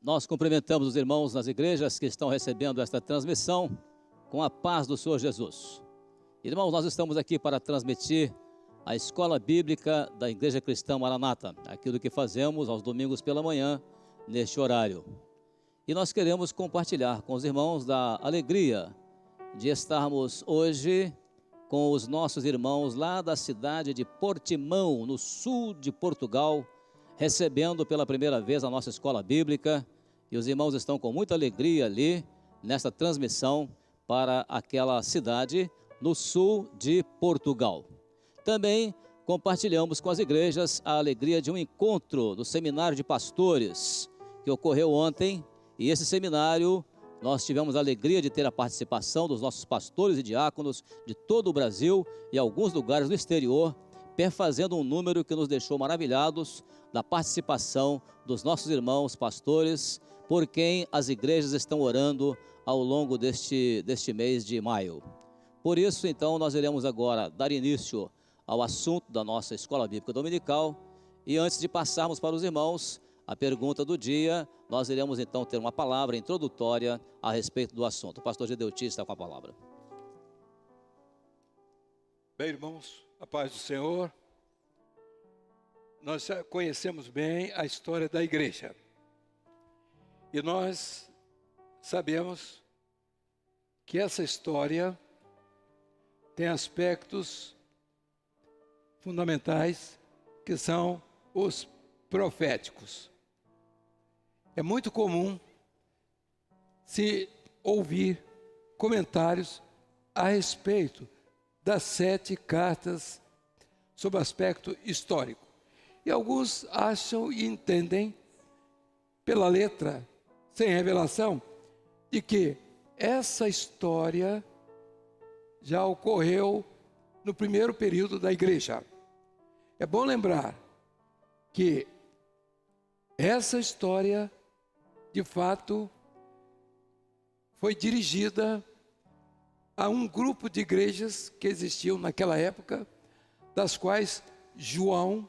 Nós cumprimentamos os irmãos nas igrejas que estão recebendo esta transmissão com a paz do Senhor Jesus. Irmãos, nós estamos aqui para transmitir a escola bíblica da Igreja Cristã Maranata, aquilo que fazemos aos domingos pela manhã, neste horário. E nós queremos compartilhar com os irmãos da alegria de estarmos hoje com os nossos irmãos lá da cidade de Portimão, no sul de Portugal, recebendo pela primeira vez a nossa escola bíblica. E os irmãos estão com muita alegria ali, nesta transmissão para aquela cidade no sul de Portugal. Também compartilhamos com as igrejas a alegria de um encontro do seminário de pastores que ocorreu ontem. E esse seminário, nós tivemos a alegria de ter a participação dos nossos pastores e diáconos de todo o Brasil e alguns lugares do exterior, perfazendo um número que nos deixou maravilhados da participação dos nossos irmãos pastores, por quem as igrejas estão orando ao longo deste mês de maio. Por isso, então, nós iremos agora dar início ao assunto da nossa Escola Bíblica Dominical. E antes de passarmos para os irmãos a pergunta do dia, nós iremos então ter uma palavra introdutória a respeito do assunto. O pastor Gedeuti está com a palavra. Bem, irmãos, a paz do Senhor. Nós conhecemos bem a história da igreja. E nós sabemos que essa história tem aspectos fundamentais que são os proféticos. É muito comum se ouvir comentários a respeito das 7 cartas sob aspecto histórico. E alguns acham e entendem, pela letra, sem revelação, de que essa história já ocorreu no primeiro período da igreja. É bom lembrar que essa história, de fato, foi dirigida a um grupo de igrejas que existiam naquela época, das quais João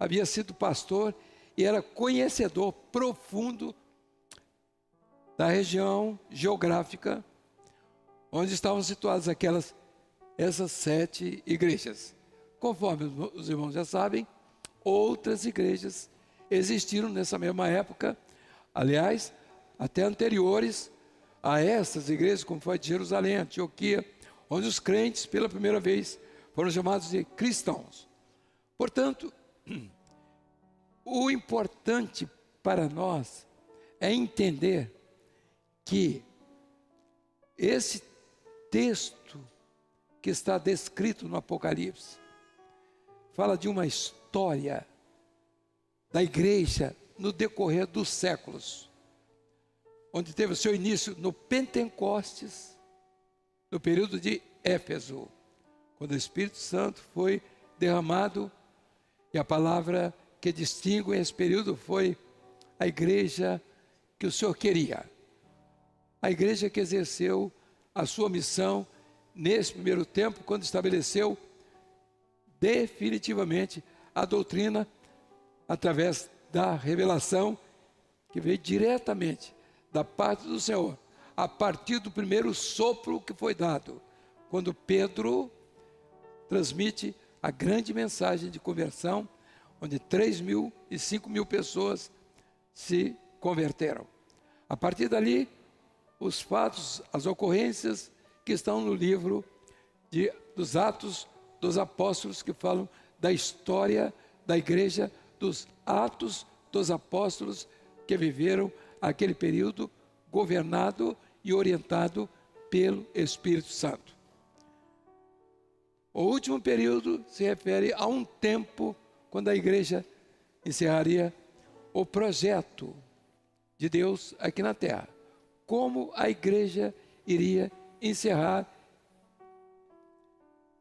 havia sido pastor e era conhecedor profundo da região geográfica onde estavam situadas essas 7 igrejas. Conforme os irmãos já sabem, outras igrejas existiram nessa mesma época, aliás, até anteriores a essas igrejas, como foi de Jerusalém, Antioquia, onde os crentes, pela primeira vez, foram chamados de cristãos. Portanto, o importante para nós é entender que esse texto que está descrito no Apocalipse fala de uma história da igreja no decorrer dos séculos, onde teve o seu início no Pentecostes, no período de Éfeso, quando o Espírito Santo foi derramado, e a palavra que distingue esse período foi a igreja que o Senhor queria, a igreja que exerceu a sua missão nesse primeiro tempo, quando estabeleceu definitivamente a doutrina através da revelação que veio diretamente da parte do Senhor, a partir do primeiro sopro que foi dado, quando Pedro transmite a grande mensagem de conversão, onde 3.000 e 5.000 pessoas se converteram. A partir dali, os fatos, as ocorrências que estão no livro dos Atos dos Apóstolos, que falam da história da igreja, dos Atos dos Apóstolos que viveram aquele período governado e orientado pelo Espírito Santo. O último período se refere a um tempo quando a igreja encerraria o projeto de Deus aqui na terra. Como a igreja iria encerrar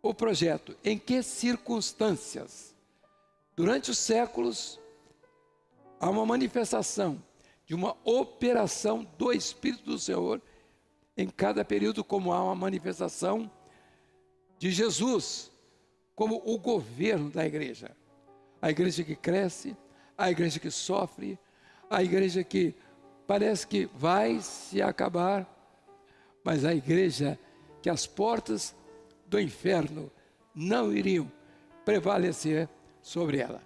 o projeto? Em que circunstâncias? Durante os séculos, há uma manifestação de uma operação do Espírito do Senhor em cada período, como há uma manifestação de Jesus como o governo da igreja. A igreja que cresce, a igreja que sofre, a igreja que parece que vai se acabar, mas a igreja, que as portas do inferno não iriam prevalecer sobre ela.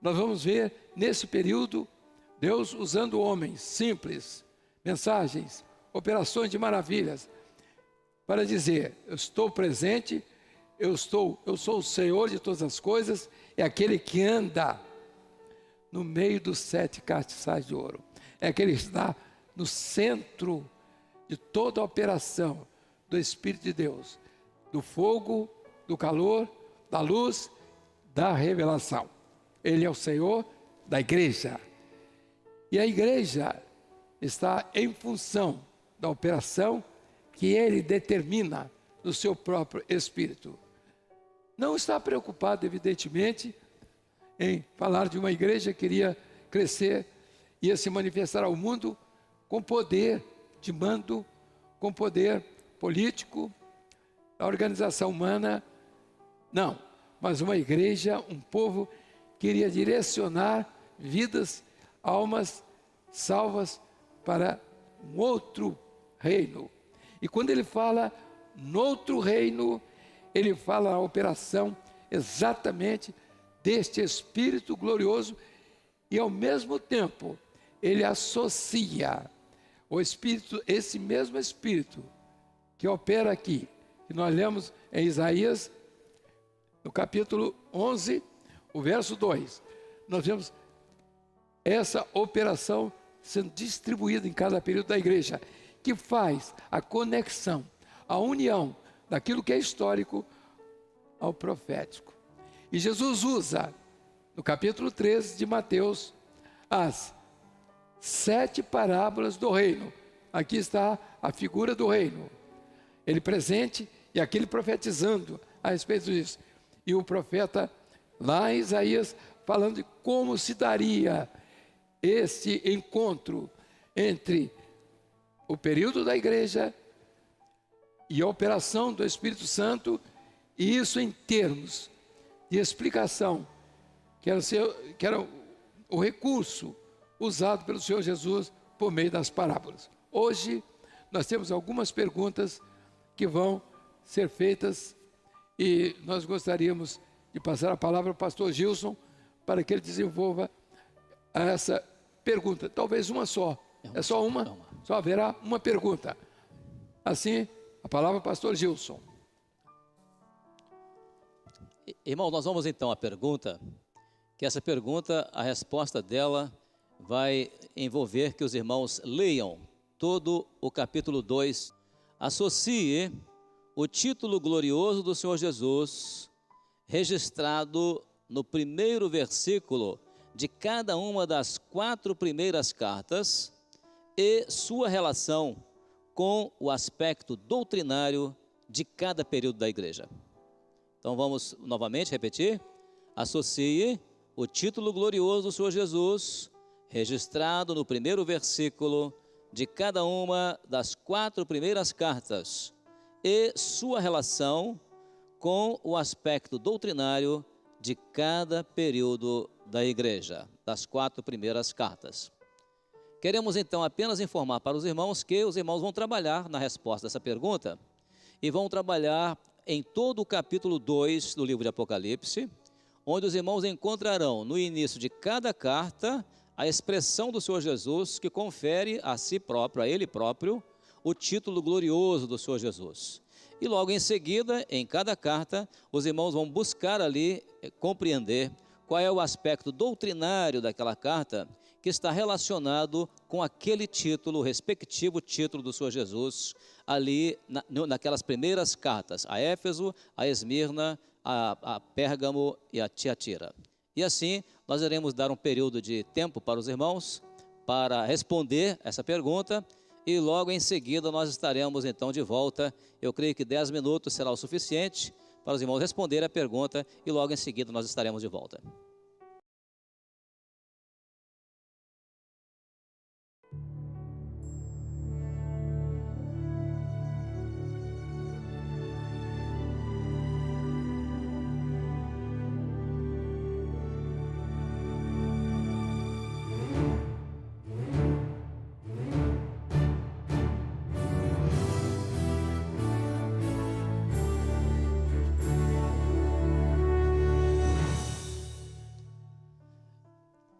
Nós vamos ver nesse período Deus usando homens simples, mensagens, operações de maravilhas, para dizer: eu estou presente, eu sou o Senhor de todas as coisas, é aquele que anda no meio dos 7 castiçais de ouro, é aquele que está no centro de toda a operação do Espírito de Deus, do fogo, do calor, da luz, da revelação. Ele é o Senhor da igreja. E a igreja está em função da operação que Ele determina no seu próprio Espírito. Não está preocupado, evidentemente, em falar de uma igreja que iria crescer, ia se manifestar ao mundo com poder de mando, com poder político, a organização humana. Não, mas uma igreja, um povo que iria direcionar vidas, almas salvas para um outro reino. E quando ele fala noutro reino, ele fala a operação exatamente deste Espírito glorioso, e ao mesmo tempo ele associa o Espírito, esse mesmo Espírito que opera aqui, que nós lemos em Isaías, no capítulo 11, o verso 2, nós vemos essa operação sendo distribuída em cada período da igreja, que faz a conexão, a união daquilo que é histórico ao profético. E Jesus usa, no capítulo 13 de Mateus, as 7 parábolas do reino. Aqui está a figura do reino, ele presente e aquele profetizando a respeito disso. E o profeta lá em Isaías falando de como se daria esse encontro entre o período da igreja e a operação do Espírito Santo, e isso em termos de explicação, que era o recurso usado pelo Senhor Jesus por meio das parábolas. Hoje nós temos algumas perguntas que vão ser feitas e nós gostaríamos de passar a palavra ao pastor Gilson para que ele desenvolva essa pergunta. Talvez uma só. É só uma? Só haverá uma pergunta. Assim, a palavra ao pastor Gilson. Irmão, nós vamos então à pergunta, que essa pergunta, a resposta dela vai envolver que os irmãos leiam todo o capítulo 2, associe o título glorioso do Senhor Jesus, registrado no primeiro versículo de cada uma das 4 primeiras cartas, e sua relação com o aspecto doutrinário de cada período da igreja. Então vamos novamente repetir. Associe o título glorioso do Senhor Jesus, registrado no primeiro versículo de cada uma das 4 primeiras cartas, e sua relação com o aspecto doutrinário de cada período da igreja, das 4 primeiras cartas. Queremos então apenas informar para os irmãos que os irmãos vão trabalhar na resposta dessa pergunta e vão trabalhar em todo o capítulo 2 do livro de Apocalipse, onde os irmãos encontrarão no início de cada carta a expressão do Senhor Jesus que confere a si próprio, a Ele próprio, o título glorioso do Senhor Jesus. E logo em seguida, em cada carta, os irmãos vão buscar ali compreender qual é o aspecto doutrinário daquela carta que está relacionado com aquele título, o respectivo título do Senhor Jesus, ali naquelas primeiras cartas, a Éfeso, a Esmirna, a Pérgamo e a Tiatira. E assim, nós iremos dar um período de tempo para os irmãos para responder essa pergunta, e logo em seguida nós estaremos então de volta. Eu creio que 10 minutos será o suficiente para os irmãos responderem a pergunta, e logo em seguida nós estaremos de volta.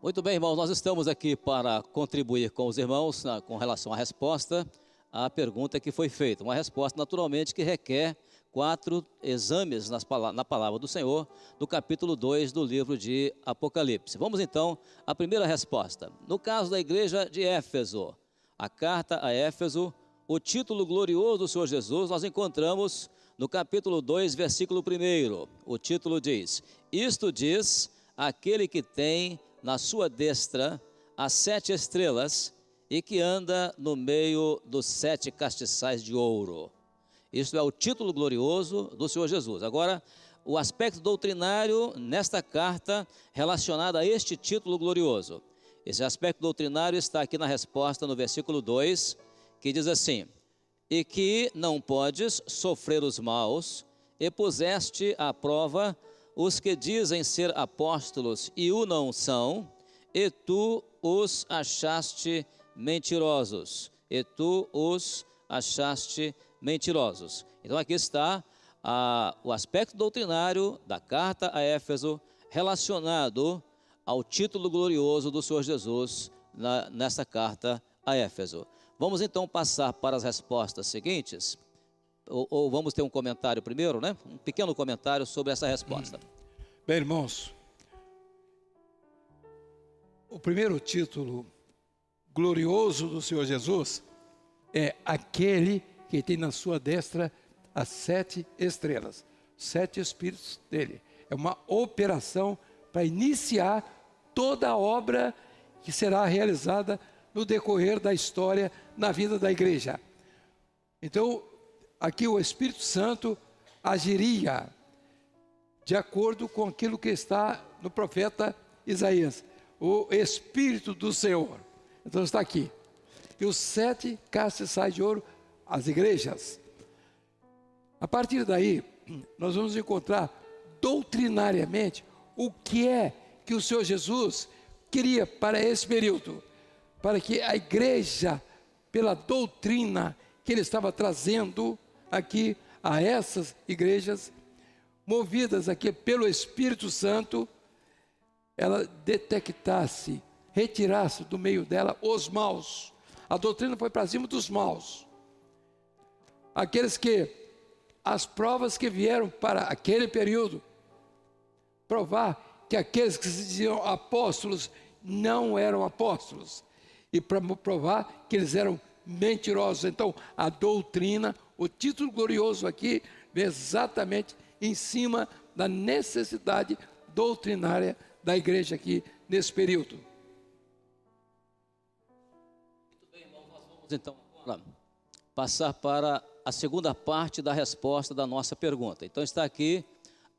Muito bem, irmãos, nós estamos aqui para contribuir com os irmãos com relação à resposta à pergunta que foi feita. Uma resposta, naturalmente, que requer 4 exames na palavra do Senhor, do capítulo 2 do livro de Apocalipse. Vamos então à primeira resposta. No caso da igreja de Éfeso, a carta a Éfeso, o título glorioso do Senhor Jesus, nós encontramos no capítulo 2, versículo 1. O título diz: Isto diz aquele que tem na sua destra as 7 estrelas e que anda no meio dos 7 castiçais de ouro. Isto é o título glorioso do Senhor Jesus. Agora, o aspecto doutrinário nesta carta relacionado a este título glorioso. Esse aspecto doutrinário está aqui na resposta no versículo 2, que diz assim: E que não podes sofrer os maus, e puseste à prova os que dizem ser apóstolos e o não são, e tu os achaste mentirosos. E tu os achaste mentirosos. Então aqui está o aspecto doutrinário da carta a Éfeso relacionado ao título glorioso do Senhor Jesus nessa carta a Éfeso. Vamos então passar para as respostas seguintes. Ou vamos ter um comentário primeiro, né? Um pequeno comentário sobre essa resposta. Bem, irmãos, o primeiro título glorioso do Senhor Jesus é aquele que tem na sua destra as 7 estrelas, 7 espíritos dele. É uma operação para iniciar toda a obra que será realizada no decorrer da história na vida da igreja. Então, aqui o Espírito Santo agiria de acordo com aquilo que está no profeta Isaías, o Espírito do Senhor. Então está aqui. E os 7 castiçais de ouro, as igrejas. A partir daí, nós vamos encontrar doutrinariamente o que é que o Senhor Jesus queria para esse período, para que a igreja, pela doutrina que ele estava trazendo aqui a essas igrejas, movidas aqui pelo Espírito Santo, ela detectasse, retirasse do meio dela os maus. A doutrina foi para cima dos maus. Aqueles que, as provas que vieram para aquele período, provar que aqueles que se diziam apóstolos não eram apóstolos. E para provar que eles eram mentirosos. Então, a doutrina, o título glorioso aqui, vem exatamente em cima da necessidade doutrinária da igreja aqui nesse período. Muito bem, irmãos, nós vamos então agora passar para a segunda parte da resposta da nossa pergunta. Então está aqui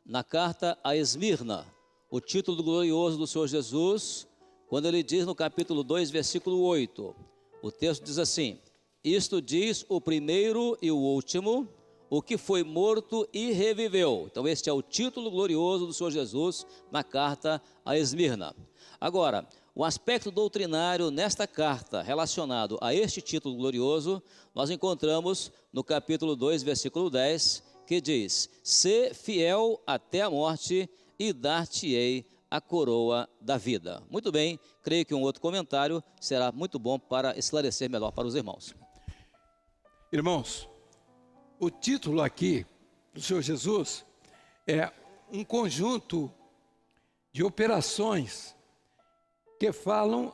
na carta a Esmirna, o título glorioso do Senhor Jesus, quando ele diz no capítulo 2, versículo 8, o texto diz assim: Isto diz o primeiro e o último, o que foi morto e reviveu. Então este é o título glorioso do Senhor Jesus na carta a Esmirna. Agora, o aspecto doutrinário nesta carta relacionado a este título glorioso, nós encontramos no capítulo 2, versículo 10, que diz: Sê fiel até a morte e dar-te-ei a coroa da vida. Muito bem, creio que um outro comentário será muito bom para esclarecer melhor para os irmãos. Irmãos, o título aqui do Senhor Jesus é um conjunto de operações que falam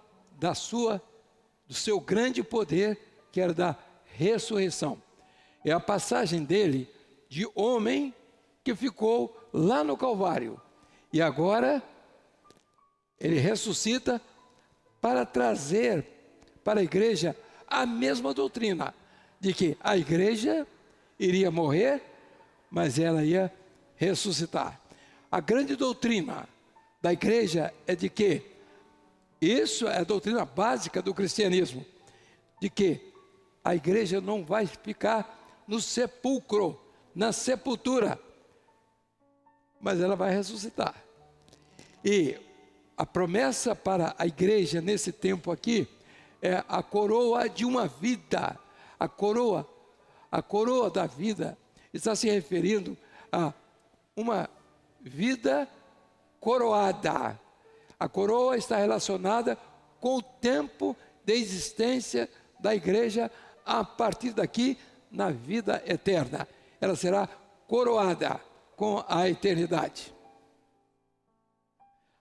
do seu grande poder, que era da ressurreição. É a passagem dele de homem que ficou lá no Calvário e agora ele ressuscita para trazer para a igreja a mesma doutrina de que a igreja iria morrer, mas ela ia ressuscitar. A grande doutrina da igreja é de que, isso é a doutrina básica do cristianismo, de que a igreja não vai ficar no sepulcro, na sepultura, mas ela vai ressuscitar. E a promessa para a igreja nesse tempo aqui é a coroa de uma vida. A coroa da vida está se referindo a uma vida coroada. A coroa está relacionada com o tempo de existência da igreja a partir daqui na vida eterna. Ela será coroada com a eternidade.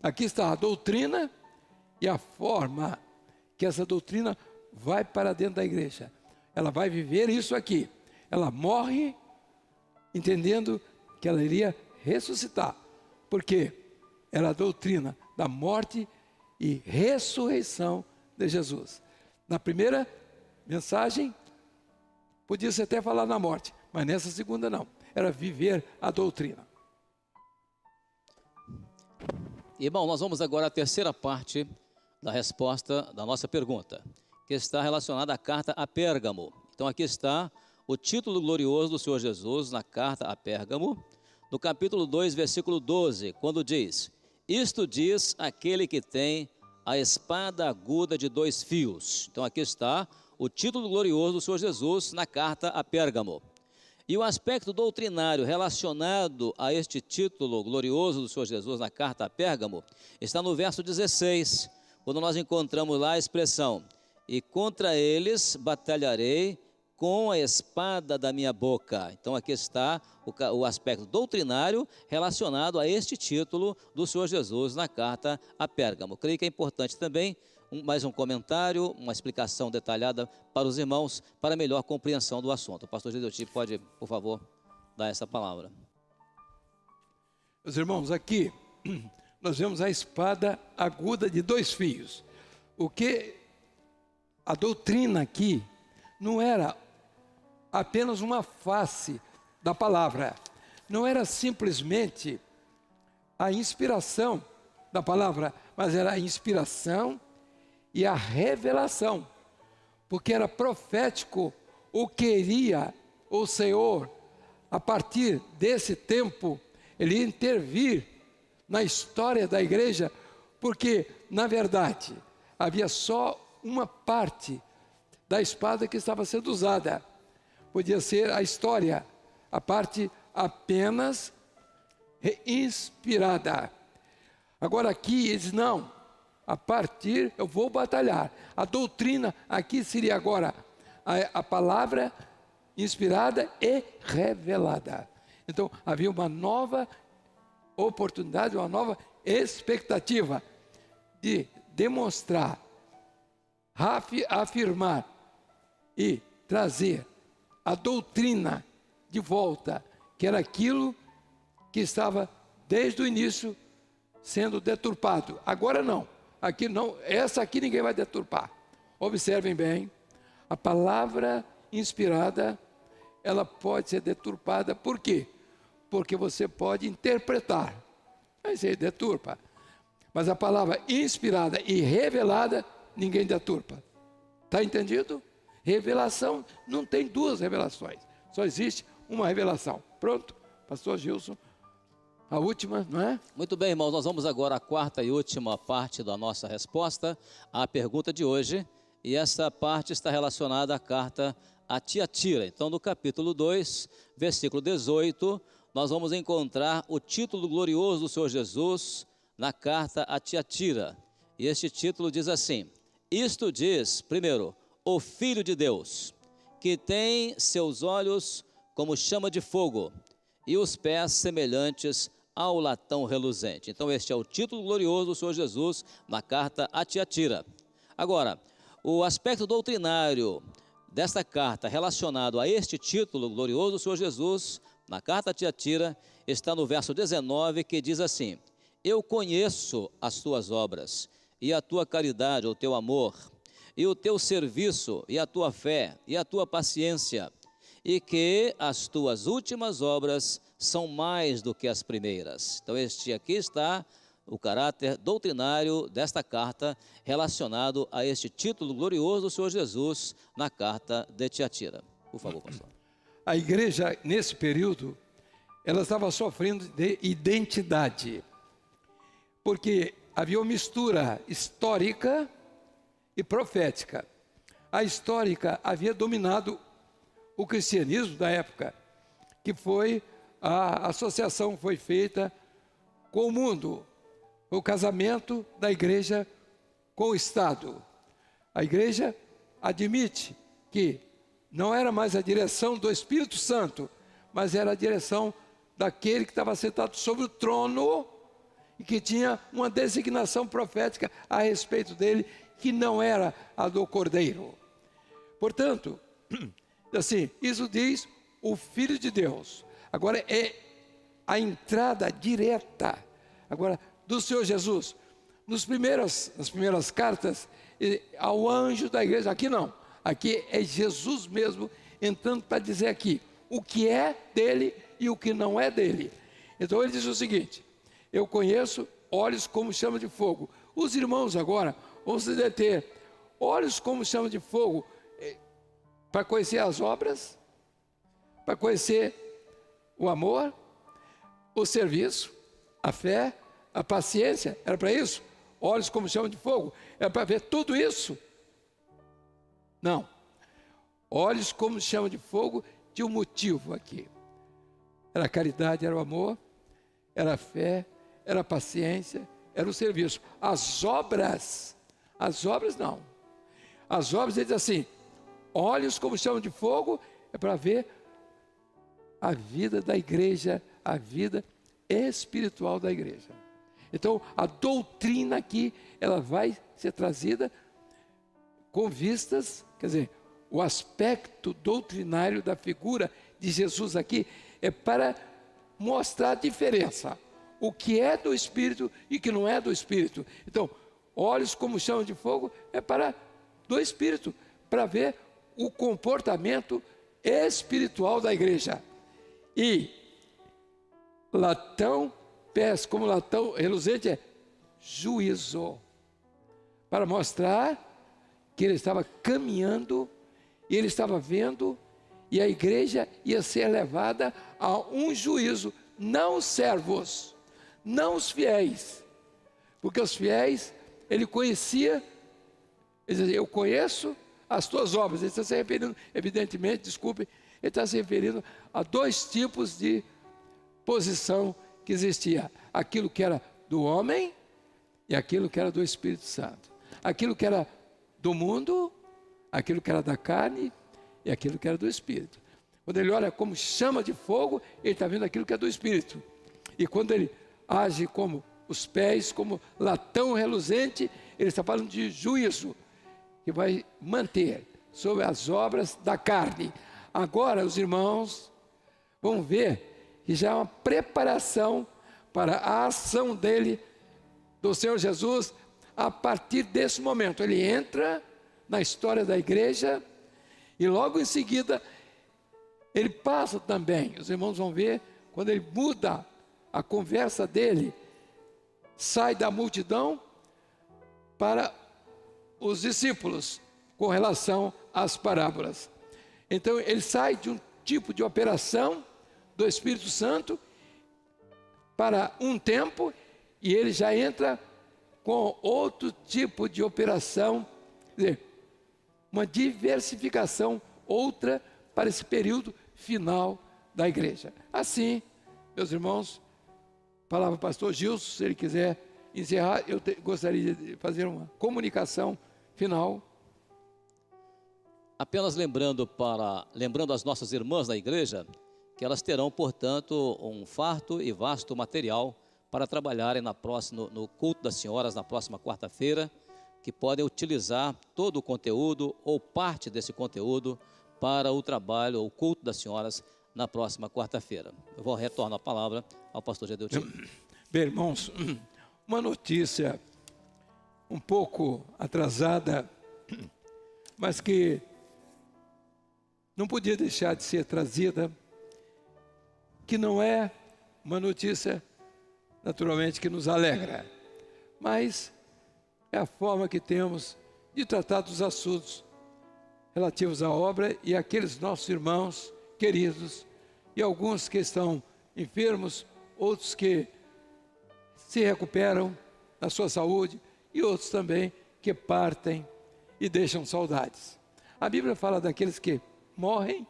Aqui está a doutrina e a forma que essa doutrina vai para dentro da igreja. Ela vai viver isso aqui. Ela morre entendendo que ela iria ressuscitar. Porque era a doutrina da morte e ressurreição de Jesus. Na primeira mensagem, podia-se até falar na morte, mas nessa segunda não. Era viver a doutrina. Irmão, nós vamos agora à terceira parte da resposta da nossa pergunta, que está relacionada à carta a Pérgamo. Então aqui está o título glorioso do Senhor Jesus na carta a Pérgamo, no capítulo 2, versículo 12, quando diz: isto diz aquele que tem a espada aguda de 2 fios. Então aqui está o título glorioso do Senhor Jesus na carta a Pérgamo. E o aspecto doutrinário relacionado a este título glorioso do Senhor Jesus na carta a Pérgamo está no verso 16, quando nós encontramos lá a expressão: e contra eles batalharei com a espada da minha boca. Então aqui está o aspecto doutrinário relacionado a este título do Senhor Jesus na carta a Pérgamo. Creio que é importante também mais um comentário, uma explicação detalhada para os irmãos, para melhor compreensão do assunto. O pastor Gedeuti pode, por favor, dar essa palavra. Meus irmãos, aqui nós vemos a espada aguda de 2 fios. O que a doutrina aqui não era apenas uma face da palavra, não era simplesmente a inspiração da palavra, mas era a inspiração e a revelação, porque era profético o que iria o Senhor, a partir desse tempo, ele ia intervir na história da igreja, porque, na verdade, havia só uma parte da espada que estava sendo usada. Podia ser a história, a parte apenas inspirada. Agora aqui eles não. A partir, eu vou batalhar. A doutrina aqui seria agora a palavra inspirada e revelada. Então, havia uma nova oportunidade, uma nova expectativa de demonstrar, afirmar e trazer a doutrina de volta, que era aquilo que estava desde o início sendo deturpado. Agora não. Aqui não, essa aqui ninguém vai deturpar. Observem bem, a palavra inspirada, ela pode ser deturpada. Por quê? Porque você pode interpretar, mas aí deturpa. Mas a palavra inspirada e revelada, ninguém deturpa. Está entendido? Revelação, não tem 2 revelações, só existe uma revelação. Pronto, pastor Gilson. A última, não é? Muito bem, irmãos, nós vamos agora à quarta e última parte da nossa resposta à pergunta de hoje. E essa parte está relacionada à carta a Tiatira. Então, no capítulo 2, versículo 18, nós vamos encontrar o título glorioso do Senhor Jesus na carta a Tiatira. E este título diz assim: isto diz, primeiro, o Filho de Deus, que tem seus olhos como chama de fogo e os pés semelhantes ao latão reluzente. Então este é o título glorioso do Senhor Jesus na carta a Tiatira. Agora, o aspecto doutrinário desta carta relacionado a este título glorioso do Senhor Jesus na carta a Tiatira está no verso 19, que diz assim: eu conheço as tuas obras e a tua caridade, o teu amor, e o teu serviço, e a tua fé, e a tua paciência, e que as tuas últimas obras são mais do que as primeiras. Então este aqui está o caráter doutrinário desta carta relacionado a este título glorioso do Senhor Jesus na carta de Tiatira. Por favor, pastor. A igreja, nesse período, ela estava sofrendo de identidade, porque havia uma mistura histórica e profética. A histórica havia dominado o cristianismo da época, que foi a associação foi feita com o mundo, o casamento da igreja com o Estado. A igreja admite que não era mais a direção do Espírito Santo, mas era a direção daquele que estava sentado sobre o trono e que tinha uma designação profética a respeito dele, que não era a do Cordeiro. Portanto, assim, isso diz o Filho de Deus. Agora é a entrada direta agora do Senhor Jesus. Nas primeiras cartas, ao anjo da igreja, aqui não. Aqui é Jesus mesmo entrando para dizer aqui o que é dele e o que não é dele. Então ele diz o seguinte: eu conheço olhos como chama de fogo. Os irmãos agora vão se deter. Olhos como chama de fogo, para conhecer as obras, para conhecer o amor, o serviço, a fé, a paciência. Era para isso? Olhos como chama de fogo, era para ver tudo isso? Não. Olhos como chama de fogo tinha um motivo aqui. Era a caridade, era o amor, era a fé, era a paciência, era o serviço. As obras não. As obras, ele diz assim, olhos como chama de fogo, é para ver a vida da igreja, a vida espiritual da igreja. Então, a doutrina aqui, ela vai ser trazida com vistas, quer dizer, o aspecto doutrinário da figura de Jesus aqui é para mostrar a diferença, o que é do Espírito e o que não é do Espírito. Então, olhos como chama de fogo é para do Espírito, para ver o comportamento espiritual da igreja. E latão, pés como latão reluzente é juízo, para mostrar que ele estava caminhando e ele estava vendo, e a igreja ia ser levada a um juízo, não os servos, não os fiéis, porque os fiéis, ele conhecia, ele dizia, eu conheço as tuas obras. Ele está se referindo, evidentemente, desculpe, ele está se referindo a dois tipos de posição que existia: aquilo que era do homem e aquilo que era do Espírito Santo, aquilo que era do mundo, aquilo que era da carne e aquilo que era do Espírito. Quando ele olha como chama de fogo, ele está vendo aquilo que é do Espírito. E quando ele age como os pés, como latão reluzente, ele está falando de juízo, que vai manter sobre as obras da carne. Agora os irmãos vão ver que já é uma preparação para a ação dele, do Senhor Jesus, a partir desse momento. Ele entra na história da igreja e logo em seguida ele passa também. Os irmãos vão ver quando ele muda a conversa dele, sai da multidão para os discípulos com relação às parábolas. Então ele sai de um tipo de operação do Espírito Santo para um tempo e ele já entra com outro tipo de operação, quer dizer, uma diversificação outra para esse período final da igreja. Assim, meus irmãos, palavra do pastor Gilson, se ele quiser encerrar, eu gostaria de fazer uma comunicação final. Apenas lembrando as nossas irmãs da igreja, que elas terão, portanto, um farto e vasto material para trabalharem no culto das senhoras na próxima quarta-feira, que podem utilizar todo o conteúdo ou parte desse conteúdo para o trabalho, o culto das senhoras na próxima quarta-feira. Eu vou retornar a palavra ao pastor Gedeutinho. Bem, irmãos, uma notícia um pouco atrasada, mas que não podia deixar de ser trazida, que não é uma notícia, naturalmente, que nos alegra, mas é a forma que temos de tratar dos assuntos relativos à obra e aqueles nossos irmãos queridos, e alguns que estão enfermos, outros que se recuperam na sua saúde, e outros também que partem e deixam saudades. A Bíblia fala daqueles que morrem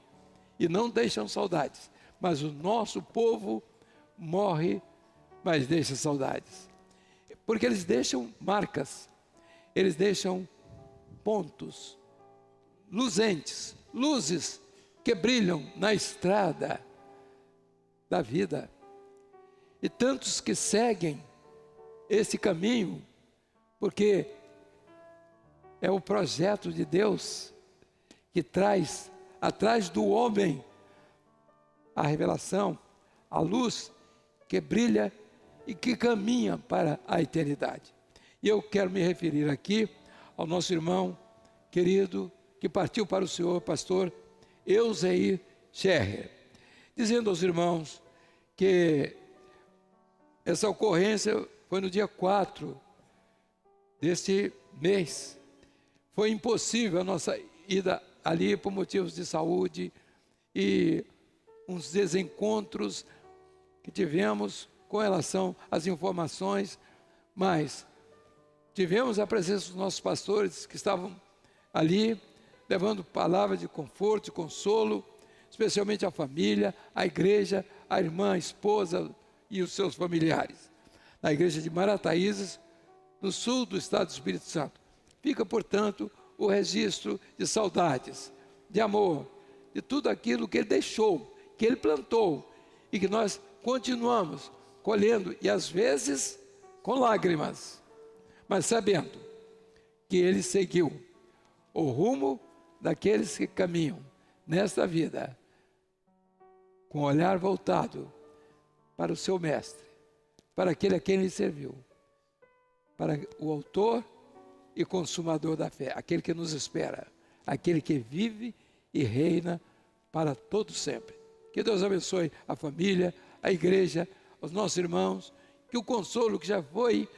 e não deixam saudades, mas o nosso povo morre, mas deixa saudades. porque eles deixam marcas, eles deixam pontos, luzentes, luzes que brilham na estrada da vida. E tantos que seguem esse caminho, porque é o projeto de Deus que traz atrás do homem a revelação, a luz que brilha e que caminha para a eternidade. E eu quero me referir aqui ao nosso irmão querido que partiu para o Senhor, pastor Euseir Scherrer, dizendo aos irmãos que essa ocorrência foi no dia 4 deste mês. Foi impossível a nossa ida ali por motivos de saúde e uns desencontros que tivemos com relação às informações, mas tivemos a presença dos nossos pastores que estavam ali, levando palavras de conforto, de consolo, especialmente à família, à igreja, à irmã, à esposa e os seus familiares. Na igreja de Marataízes, no sul do estado do Espírito Santo. Fica, portanto, o registro de saudades, de amor, de tudo aquilo que ele deixou, que ele plantou e que nós continuamos colhendo, e às vezes com lágrimas, mas sabendo que ele seguiu o rumo daqueles que caminham nesta vida com o olhar voltado para o seu mestre, para aquele a quem ele serviu, para o autor e consumador da fé, aquele que nos espera, aquele que vive e reina para todo sempre. Que Deus abençoe a família, a igreja, os nossos irmãos, que o consolo que já foi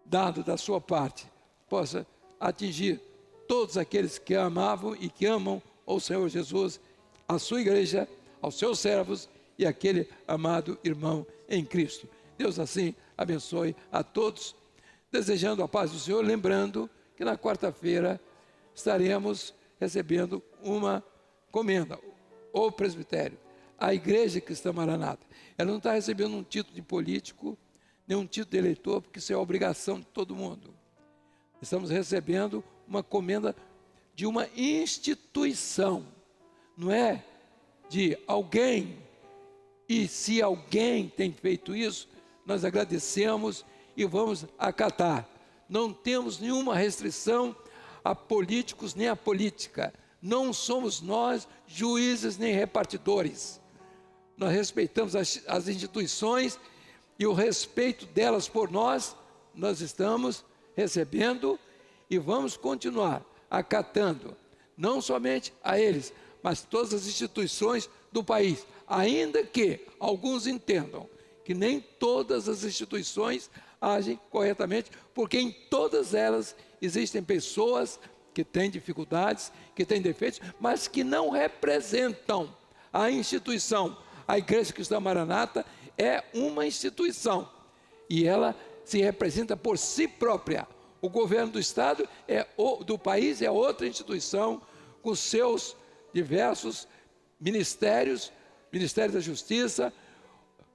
dado da sua parte possa atingir todos aqueles que amavam e que amam o Senhor Jesus, a sua igreja, aos seus servos e aquele amado irmão em Cristo. Deus assim abençoe a todos, desejando a paz do Senhor, lembrando que na quarta-feira estaremos recebendo uma comenda, o presbitério, a Igreja Cristã Maranata. Ela não está recebendo um título de político, nem um título de eleitor, porque isso é a obrigação de todo mundo. Estamos recebendo uma comenda de uma instituição, não é de alguém. E se alguém tem feito isso, nós agradecemos e vamos acatar. Não temos nenhuma restrição a políticos nem a política. Não somos nós juízes nem repartidores. Nós respeitamos as instituições e o respeito delas por nós, nós estamos recebendo e vamos continuar acatando, não somente a eles, mas todas as instituições do país, ainda que alguns entendam que nem todas as instituições agem corretamente, porque em todas elas existem pessoas que têm dificuldades, que têm defeitos, mas que não representam a instituição. A Igreja Cristã Maranata é uma instituição e ela se representa por si própria. O governo do Estado, do país, é outra instituição com seus diversos ministérios, Ministério da Justiça,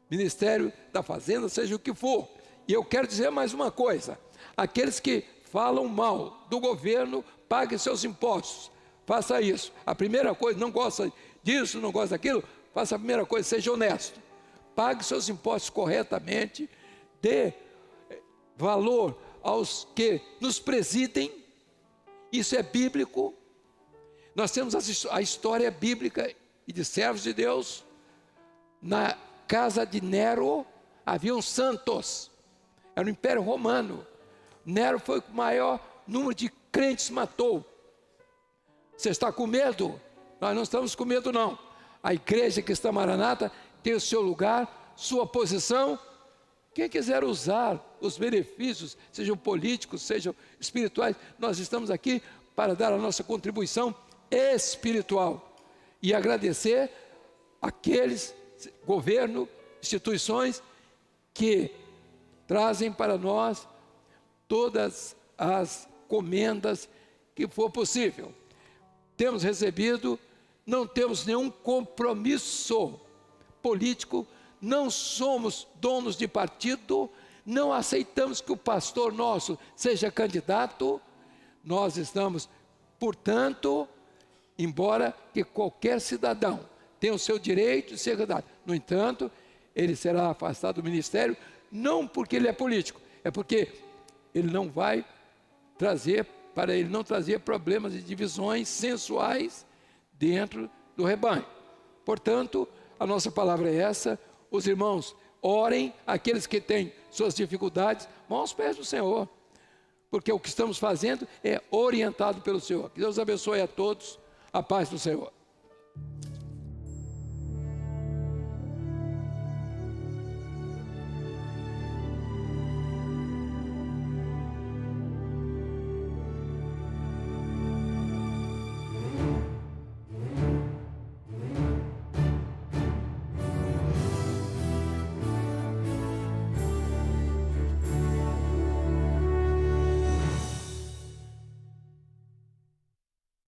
Ministério da Fazenda, seja o que for. E eu quero dizer mais uma coisa: aqueles que falam mal do governo, paguem seus impostos, faça isso. A primeira coisa, não gosta disso, não gosta daquilo, faça a primeira coisa, seja honesto. Pague seus impostos corretamente, dê valor aos que nos presidem, isso é bíblico. Nós temos a história bíblica e de servos de Deus. Na casa de Nero haviam santos, era o Império Romano. Nero foi o maior número de crentes matou. Você está com medo? Nós não estamos com medo, não. A Igreja Cristã Maranata tem o seu lugar, sua posição. Quem quiser usar os benefícios, sejam políticos, sejam espirituais, nós estamos aqui para dar a nossa contribuição espiritual e agradecer aqueles, governo, instituições que trazem para nós todas as comendas que for possível. Temos recebido, não temos nenhum compromisso político, não somos donos de partido, não aceitamos que o pastor nosso seja candidato, nós estamos, portanto, embora que qualquer cidadão tenha o seu direito de ser candidato, no entanto, ele será afastado do ministério, não porque ele é político, é porque ele não vai trazer, para ele não trazer problemas e divisões sensuais dentro do rebanho. Portanto, a nossa palavra é essa. Os irmãos, orem, aqueles que têm suas dificuldades, vão aos pés do Senhor, porque o que estamos fazendo é orientado pelo Senhor. Que Deus abençoe a todos, a paz do Senhor.